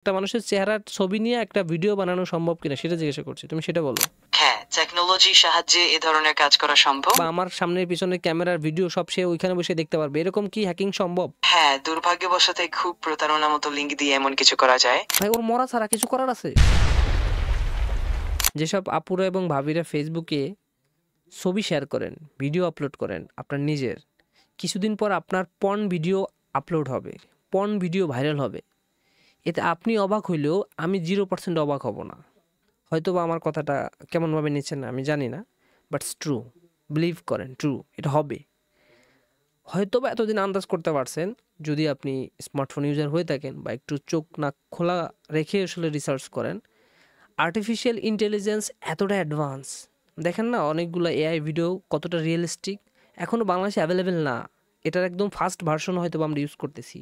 একটা মানুষের চেহারার ছবি নিয়ে একটা ভিডিও বানানো সম্ভব কিনা সেটা জিজ্ঞাসা করছি, তুমি সেটা বলো। হ্যাঁ, টেকনোলজির সাহায্যে এ ধরনের কাজ করা সম্ভব। বা আমার সামনের পিছনে ক্যামেরার ভিডিও সব সে ওইখানে বসে দেখতে পারবে, এরকম কি হ্যাকিং সম্ভব? হ্যাঁ, দুর্ভাগ্যবশত খুব প্রতারণা মতো লিঙ্ক দিয়ে এমন কিছু করা যায়। ভাই ওর মরা ছাড়া কিছু করার আছে? যেসব আপুরা এবং ভাবিরা ফেসবুকে ছবি শেয়ার করেন, ভিডিও আপলোড করেন আপনার নিজের, কিছুদিন পর আপনার পর্ন ভিডিও আপলোড হবে, পর্ন ভিডিও ভাইরাল হবে, এতে আপনি অবাক হইলেও আমি 0% অবাক হব না। হয়তো বা আমার কথাটা কেমনভাবে নিচ্ছেন না আমি জানি না, বাট ট্রু, বিলিভ করেন, ট্রু, এটা হবে। হয়তো বা এতদিন আন্দাজ করতে পারছেন যদি আপনি স্মার্টফোন ইউজার হয়ে থাকেন বা একটু চোখ নাক খোলা রেখে আসলে রিসার্চ করেন। আর্টিফিশিয়াল ইন্টেলিজেন্স এতটা অ্যাডভান্স, দেখেন না অনেকগুলো এআই ভিডিও কতটা রিয়েলিস্টিক, এখনও বাংলাদেশে অ্যাভেলেবেল না, এটার একদম ফার্স্ট ভার্সন হয়তো আমরা ইউজ করতেছি,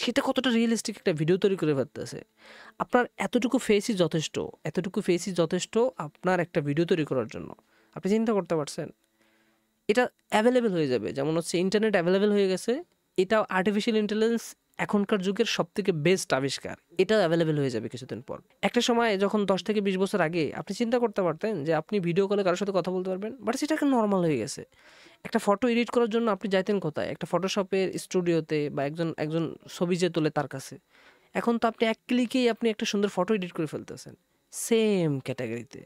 সেটা কতটা রিয়েলিস্টিক একটা ভিডিও তৈরি করে ফেলতেছে। আপনার এতটুকু ফেসই যথেষ্ট, এতটুকু ফেসই যথেষ্ট আপনার একটা ভিডিও তৈরি করার জন্য। আপনি চিন্তা করতে পারছেন এটা অ্যাভেলেবেল হয়ে যাবে, যেমন হচ্ছে ইন্টারনেট অ্যাভেলেবেল হয়ে গেছে, এটা আর্টিফিশিয়াল ইন্টেলিজেন্স এখনকার যুগের সবথেকে বেস্ট আবিষ্কার, এটা অ্যাভেলেবেল হয়ে যাবে কিছুদিন পর। একটা সময় যখন 10 থেকে 20 বছর আগে আপনি চিন্তা করতে পারতেন যে আপনি ভিডিও কলে কারোর সাথে কথা বলতে পারবেন, বাট সেটা একটা নর্মাল হয়ে গেছে। একটা ফটো এডিট করার জন্য আপনি যাইতেন কোথায়? একটা ফটোশপের স্টুডিওতে বা একজন একজন ছবি যে তোলে তার কাছে। এখন তো আপনি এক ক্লিকেই আপনি একটা সুন্দর ফটো এডিট করে ফেলতেছেন। সেম ক্যাটাগরিতে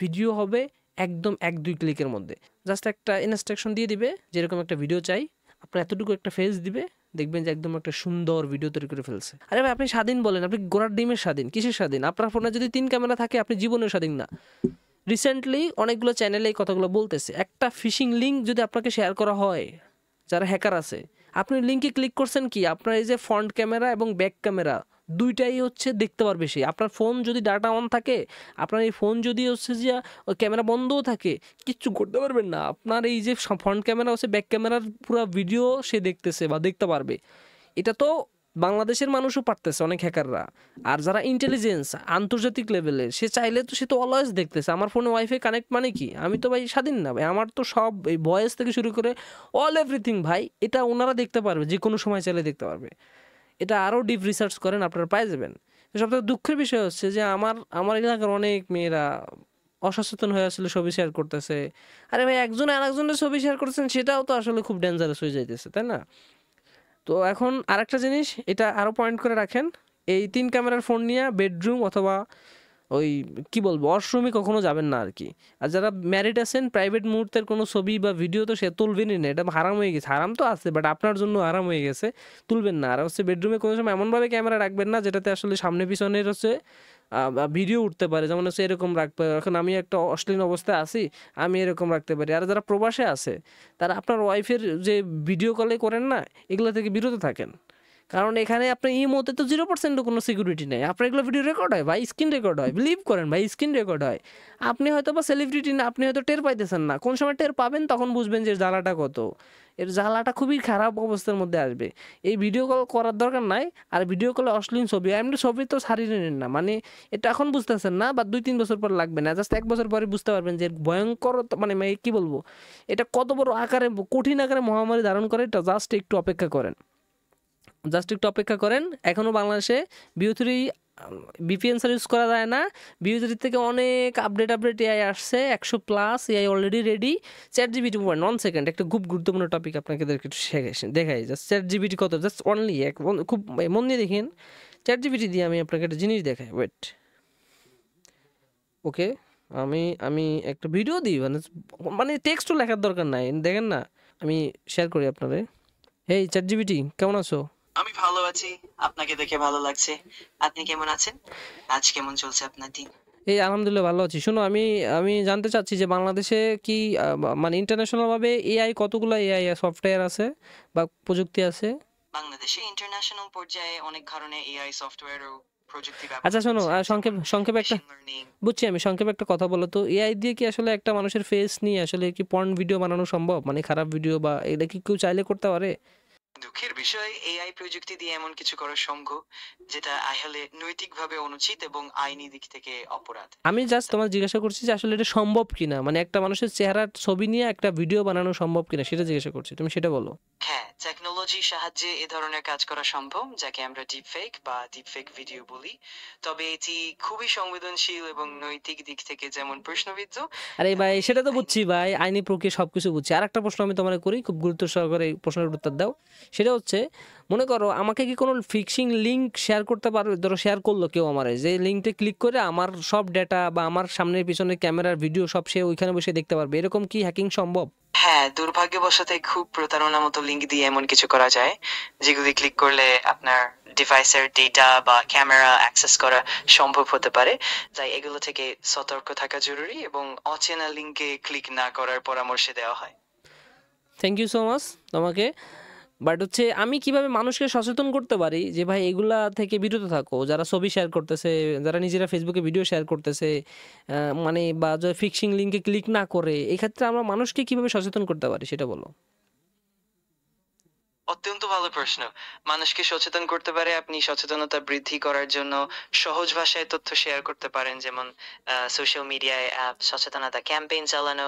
ভিডিও হবে, একদম 1-2 ক্লিকের মধ্যে। জাস্ট একটা ইনস্ট্রাকশন দিয়ে দিবে যেরকম একটা ভিডিও চাই, আপনার এতটুকু একটা ফেস দিবে, দেখবেন যে একদম একটা সুন্দর ভিডিও তৈরি করে ফেলছে। আরে ভাই আপনি স্বাধীন বলেন, আপনি ঘোড়ার ডিমের স্বাধীন, কিসের স্বাধীন? আপনার ফোনে যদি 3 ক্যামেরা থাকে আপনি জীবনের স্বাধীন না। রিসেন্টলি অনেকগুলো চ্যানেলে এই কথাগুলো বলতেছে, একটা ফিশিং লিঙ্ক যদি আপনাকে শেয়ার করা হয়, যারা হ্যাকার আছে, আপনি লিঙ্কে ক্লিক করছেন কি আপনার এই যে ফ্রন্ট ক্যামেরা এবং ব্যাক ক্যামেরা দুইটাই হচ্ছে দেখতে পারবে সে। আপনার ফোন যদি ডাটা অন থাকে, আপনার এই ফোন যদি হচ্ছে যে ওই ক্যামেরা বন্ধও থাকে, কিচ্ছু করতে পারবেন না। আপনার এই যে ফ্রন্ট ক্যামেরা হচ্ছে ব্যাক ক্যামেরার পুরো ভিডিও সে দেখতেছে বা দেখতে পারবে। এটা তো বাংলাদেশের মানুষও পারতেছে অনেক হ্যাকাররা। আর যারা ইন্টেলিজেন্স আন্তর্জাতিক লেভেলের, সে চাইলে তো সে তো অলওয়েজ দেখতেছে। আমার ফোনে ওয়াইফাই কানেক্ট মানে কি আমি তো ভাই স্বাধীন না ভাই, আমার তো সব এই ভয়েস থেকে শুরু করে অল এভরিথিং ভাই এটা ওনারা দেখতে পারবে, যে কোনো সময় চাইলে দেখতে পারবে। এটা আরও ডিপ রিসার্চ করেন আপনারা পাই যাবেন। সবথেকে দুঃখের বিষয় হচ্ছে যে আমার আমার এলাকার অনেক মেয়েরা অসচেতন হয়ে আসলে ছবি শেয়ার করতেছে। আরে ভাই একজন আর একজনের ছবি শেয়ার করতেছেন, সেটাও তো আসলে খুব ডেঞ্জারাস হয়ে যাইতেছে, তাই না? তো এখন আরেকটা জিনিস এটা আরও পয়েন্ট করে রাখেন, এই 3 ক্যামেরার ফোন নিয়ে বেডরুম অথবা ওই কি বলবো ওয়াশরুমে কখনো যাবেন না আর কি। আর যারা ম্যারিড আছেন প্রাইভেট মুহূর্তের কোনো ছবি বা ভিডিও তো সে তুলবেনই না, এটা হারাম হয়ে গেছে। হারাম তো আছে বাট আপনার জন্য হারাম হয়ে গেছে, তুলবেন না। আর হচ্ছে বেডরুমে কোনো সময় এমনভাবে ক্যামেরা রাখবেন না যেটাতে আসলে সামনে পিছনের হচ্ছে ভিডিও উঠতে পারে, যেমন হচ্ছে এরকম রাখতে পারে। এখন আমি একটা অশ্লীল অবস্থায় আছি, আমি এরকম রাখতে পারি। আর যারা প্রবাসে আছে তারা আপনার ওয়াইফের যে ভিডিও কলে করেন না, এগুলো থেকে বিরত থাকেন। কারণ এখানে আপনার ইমোতে তো 0% কোনো সিকিউরিটি নেই। আপনার এগুলো ভিডিও রেকর্ড হয় ভাই, স্ক্রিন রেকর্ড হয়, বিলিভ করেন ভাই স্ক্রিন রেকর্ড হয়। আপনি হয়তো বা সেলিব্রিটি না, আপনি হয়তো টের পাইতেছেন না, কোন সময় টের পাবেন তখন বুঝবেন যে জ্বালাটা কত। এর জ্বালাটা খুবই খারাপ অবস্থার মধ্যে আসবে। এই ভিডিও কল করার দরকার নাই। আর ভিডিও কলে অশ্লীল ছবি, এমনি ছবি তো ছাড়িয়ে নেন না, মানে এটা এখন বুঝতেছেন না বা 2-3 বছর পর লাগবে না, জাস্ট 1 বছর পরে বুঝতে পারবেন যে এর ভয়ঙ্কর মানে কি বলবো, এটা কত বড় আকারে কঠিন আকারে মহামারী ধারণ করে। এটা জাস্ট একটু অপেক্ষা করেন, জাস্ট একটু অপেক্ষা করেন। এখনও বাংলাদেশে বিও3 VPN ইউজ করা যায় না। বিও3 থেকে অনেক আপডেট এআই আসছে, 100+ AI already ready. ChatGPT 1 second একটা খুব গুরুত্বপূর্ণ টপিক আপনাকে একটু দেখাই। জাস্ট ChatGPT কত, জাস্ট অনলি খুব মন দিয়ে দেখেন। ChatGPT দিয়ে আমি আপনাকে একটা জিনিস দেখাই, ওয়েট। ওকে, আমি আমি একটা ভিডিও দিই, মানে মানে টেক্সটও লেখার দরকার নাই, দেখেন না, আমি শেয়ার করি আপনারে। এই ChatGPT কেমন আছো? আমি ভালো আছি। আপনাকে দেখে ভালো লাগছে। আপনি কেমন আছেন? আজ কেমন চলছে আপনার দিন? এই আলহামদুলিল্লাহ ভালো আছি। শোনো, আমি আমি জানতে চাচ্ছি যে বাংলাদেশে কি মানে ইন্টারন্যাশনাল ভাবে এআই কতগুলো এআই সফটওয়্যার আছে বা প্রযুক্তি আছে? বাংলাদেশে ইন্টারন্যাশনাল পর্যায়ে অনেক ধরনের এআই সফটওয়্যার ও প্রযুক্তি আচ্ছা ব্যবহার শোনো, হচ্ছে, যেমন সংক্ষেপে একটা মেশিন লার্নিং। বুঝছি আমি, সংক্ষেপে একটা কথা বলো তো, এআই দিয়ে কি আসলে একটা মানুষের ফেস নিয়ে আসলে কি পর্ন ভিডিও বানানো সম্ভব? মানে খারাপ ভিডিও বা এটা কি কেউ চাইলে করতে পারে? দুঃখের বিষয় এআই প্রযুক্তি দিয়ে এমন কিছু করা সম্ভব যেটা আসলে নৈতিকভাবে অনুচিত এবং আইনি দিক থেকে অপরাধ। আমি জাস্ট তোমার জিজ্ঞাসা করছি যে আসলে এটা সম্ভব কিনা, মানে একটা মানুষের চেহারার ছবি নিয়ে একটা ভিডিও বানানো সম্ভব কিনা সেটা জিজ্ঞাসা করছি, তুমি সেটা বলো। হ্যাঁ, টেকনোলজির সাহায্যে এ ধরনের কাজ করা সম্ভব, যাকে আমরা ডিপফেক বা ডিপফেক ভিডিও বলি। তবে এটি খুবই সংবেদনশীল এবং নৈতিক দিক থেকে যেমন প্রশ্নবিদ্ধ। আরে ভাই তেমনি সেটা তো আইনি বুঝছি ভাই, আইনি প্রক্রিয়া সব কিছু বুঝছি। আর একটা প্রশ্ন আমি তোমার করি, খুব গুরুত্ব সহকারে এই প্রশ্নের উত্তর দাও। সেটা হচ্ছে, মনে করো আমাকে কি কোনো ফিক্সিং লিঙ্ক শেয়ার করতে পারবে? ধরো শেয়ার করলো কেউ আমারে, যে লিঙ্কটা ক্লিক করে আমার সব ডেটা বা আমার সামনের পিছনে ক্যামেরার ভিডিও সব সে ওইখানে বসে দেখতে পারবে, এরকম কি হ্যাকিং সম্ভব? হ্যাঁ, দুর্ভাগ্যবশত খুব প্রতারণা মতো লিংক দিয়ে এমন কিছু করা যায়, যেগুলি ক্লিক করলে আপনার ডিভাইসের ডেটা বা ক্যামেরা অ্যাক্সেস করা সম্ভব হতে পারে। তাই এগুলো থেকে সতর্ক থাকা জরুরি এবং অচেনা লিংকে ক্লিক না করার পরামর্শ দেওয়া হয়। থ্যাংক ইউ সো মাচ তোমাকে। বাট হচ্ছে আমি কিভাবে মানুষকে সচেতন করতে পারি যে ভাই এগুলা থেকে বিরত থাকো, যারা ছবি শেয়ার করতেছে, যারা নিজেরা ফেসবুকে ভিডিও শেয়ার করতেছে, মানে বা ফিক্সিং লিঙ্কে ক্লিক না করে, এই ক্ষেত্রে আমরা মানুষকে কিভাবে সচেতন করতে পারি সেটা বলো। অত্যন্ত ভালো প্রশ্ন। মানুষকে সচেতন করতে পারে, আপনি সচেতনতা বৃদ্ধি করার জন্য সহজ ভাষায় তথ্য শেয়ার করতে পারেন, যেমন সোশ্যাল মিডিয়ায় সচেতনতা ক্যাম্পেইন চালানো,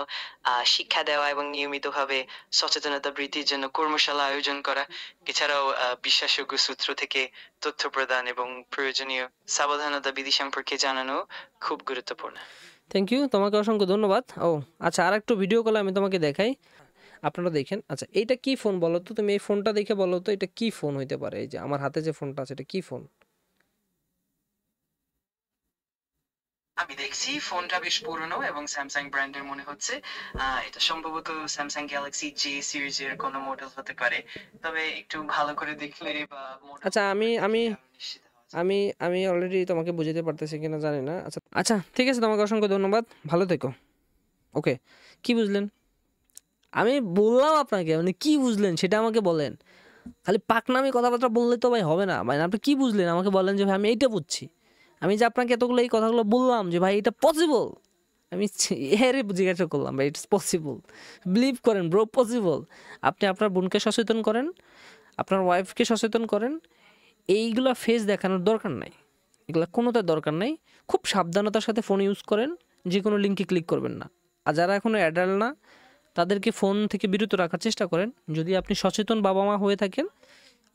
শিক্ষা দেওয়া এবং নিয়মিতভাবে সচেতনতা বৃদ্ধির জন্য কর্মশালা আয়োজন করা। এছাড়াও বিশ্বাসযোগ্য সূত্র থেকে তথ্য প্রদান এবং প্রয়োজনীয় সাবধানতা বিধি সম্পর্কে জানানো খুব গুরুত্বপূর্ণ। থ্যাংক ইউ, তোমাকে অসংখ্য ধন্যবাদ। ও আচ্ছা, আর একটু ভিডিও কলে আমি তোমাকে দেখাই, আপনারা দেখেন। আচ্ছা, এইটা কি ফোন বলো তো, তুমি এই ফোনটা দেখে বলো তো এটা কি ফোন হইতে পারে? এই যে আমার হাতে যে ফোনটা আছে এটা কি ফোন? আমি দেখছি ফোনটা বেশ পুরনো এবং স্যামসাং ব্র্যান্ডের মনে হচ্ছে। এটা সম্ভবত স্যামসাং গ্যালাক্সি জে সিরিজের কোনো মডেল হতে পারে, তবে একটু ভালো করে দেখলে বা model আচ্ছা, আমি number আমি দেখলে আরো নিশ্চিত হওয়া যায়। আমি আমি অলরেডি তোমাকে বুঝাতে পারতেছি কিনা জানি না। আচ্ছা আচ্ছা, ঠিক আছে, তোমাকে অসংখ্য ধন্যবাদ, ভালো থেকো। ওকে, কি বুঝলেন? আমি বললাম আপনাকে, মানে কি বুঝলেন সেটা আমাকে বলেন। খালি পাকনামি কথাবার্তা বললে তো ভাই হবে না। মানে আপনি কি বুঝলেন আমাকে বলেন যে ভাই আমি এইটা বুঝছি। আমি যে আপনাকে এতগুলো এই কথাগুলো বললাম যে ভাই এটা পসিবল, আমি এরই জিজ্ঞাসা করলাম ভাই ইটস পসিবল, বিলিভ করেন ব্রো, পসিবল। আপনি আপনার বোনকে সচেতন করেন, আপনার ওয়াইফকে সচেতন করেন। এইগুলো ফেস দেখানোর দরকার নাই, এগুলো কোনোটার দরকার নাই। খুব সাবধানতার সাথে ফোন ইউজ করেন, যে কোনো লিঙ্কে ক্লিক করবেন না। আর যারা এখনও অ্যাডাল্ট না তাদেরকে ফোন থেকে বিরত রাখার চেষ্টা করেন। যদি আপনি সচেতন বাবা মা হয়ে থাকেন,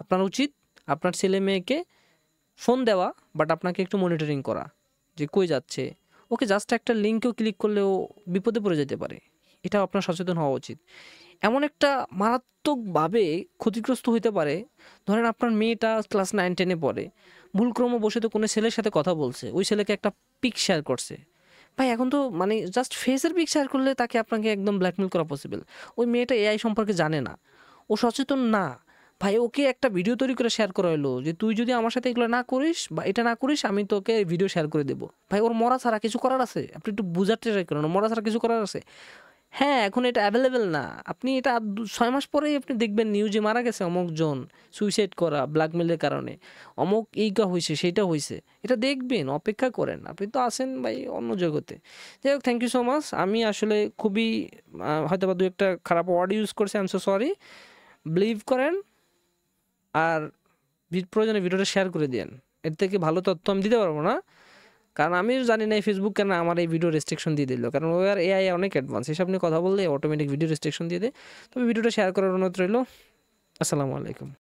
আপনার উচিত আপনার ছেলে মেয়েকে ফোন দেওয়া, বাট আপনাকে একটু মনিটরিং করা যে কই যাচ্ছে। ওকে জাস্ট একটা লিঙ্কেও ক্লিক করলেও বিপদে পড়ে যেতে পারে, এটাও আপনার সচেতন হওয়া উচিত। এমন একটা মারাত্মকভাবে ক্ষতিগ্রস্ত হইতে পারে, ধরেন আপনার মেয়েটা ক্লাস 9-10-এ পড়ে, ভুলক্রমবশত কোনো ছেলের সাথে কথা বলছে, ওই ছেলেকে একটা পিক শেয়ার করছে। ভাই এখন তো মানে জাস্ট ফেসের পিক শেয়ার করলে তাকে আপনাকে একদম ব্ল্যাকমেল করা পসিবল। ওই মেয়েটা এআই সম্পর্কে জানে না, ও সচেতন না। ভাই ওকে একটা ভিডিও তৈরি করে শেয়ার করা হলো যে তুই যদি আমার সাথে এগুলো না করিস বা এটা না করিস আমি তোকে ভিডিও শেয়ার করে দেবো। ভাই ওর মরা ছাড়া কিছু করার আছে? আপনি একটু বুঝার ট্রাই করেন, মরা ছাড়া কিছু করার আছে? হ্যাঁ, এখন এটা অ্যাভেলেবেল না। আপনি এটা 6 মাস পরেই আপনি দেখবেন নিউজে মারা গেছে অমুকজন সুইসাইড করা ব্ল্যাকমেলের কারণে, অমুক এইটা হয়েছে সেইটা হয়েছে। এটা দেখবেন, অপেক্ষা করেন। আপনি তো আছেন ভাই অন্য জগতে। যাই হোক, থ্যাংক ইউ সো মাচ। আমি আসলে খুবই হয়তো বা দু একটা খারাপ ওয়ার্ড ইউজ করছি, I am so sorry. Believe করেন আর প্রয়োজনে ভিডিওটা শেয়ার করে দিন। এর থেকে ভালো তথ্য আমি দিতে পারবো না, কারণ আমিও জানি না এই ফেসবুক কেন আমার এই ভিডিও রেস্ট্রিকশন দিয়ে দিল। কারণ ও আর এআই অনেক অ্যাডভান্স, এসব নিয়ে কথা বললে অটোমেটিক ভিডিও রেস্ট্রিকশন দিয়ে দেয়। তবে ভিডিওটা শেয়ার করার অনুরোধ রইল। আসসালামু আলাইকুম।